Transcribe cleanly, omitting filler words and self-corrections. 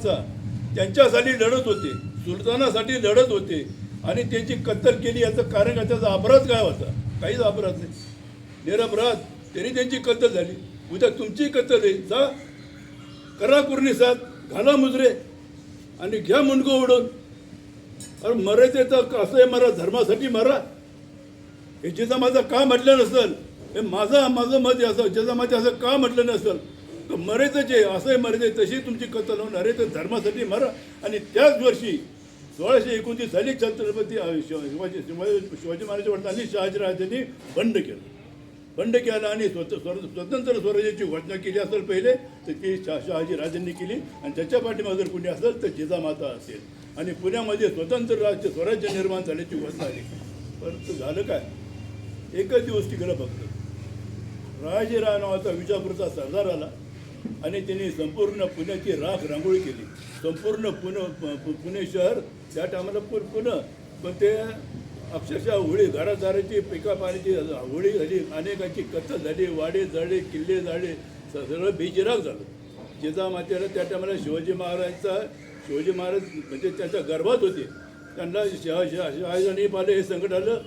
माणसं त्यांच्यासाठी लढत होते, सुलतानासाठी लढत होते आणि त्यांची कत्तल केली याचं कारण काय? त्याचा अपराध काय होता? काहीच अपराध नाही, निरपराध. तरी त्यांची कत्तल झाली. उद्या तुमची कत्तल आहे, जा करा कुर्निसात, घाला मुजरे आणि घ्या मुंडकं उडून. अरे मरायचे तर असं आहे, मरा धर्मासाठी मरा. हे जिजामाता का म्हटलं नसेल, हे माझं मत आहे असं, जिजामाता असं का म्हटलं नसेल तर मरायचंच आहे, असंही मरायचं तशी तुमची कत्तल होणार आहे. तर धर्मासाठी मरा. आणि त्याच वर्षी 1629 साली छत्रपती शिवाजी महाराज वडिलांनी शहाजीराजांनी बंड केला आणि स्वतंत्र स्वराज्याची घोषणा केली असेल पहिले तर ती शहाजीराजांनी केली. आणि त्याच्या पाठीमागे जर कोणी असेल तर जिजामाता असेल. आणि पुण्यामध्ये स्वतंत्र राज्य स्वराज्य निर्माण झाल्याची घोषणा झाली. परंतु झालं काय? एकच दिवस टिकलं फक्त. राजाराव नावाचा विजापूरचा सरदार आला आणि त्यांनी संपूर्ण पुण्याची राख रांगोळी केली. संपूर्ण पुणे शहर त्या टायमाला पुणं, पण ते अक्षरशः होळी, घरादाराची पिका पाण्याची होळी झाली, अनेकांची कत्तल झाली, वाडे जळले, किल्ले जाळले, सगळं बेचिराग झालं. जिजामातेला त्या टायमाला शिवाजी महाराज म्हणजे त्यांच्या गर्भात होते. त्यांना शहाजीराजांनी पाहिलं हे संकट आलं.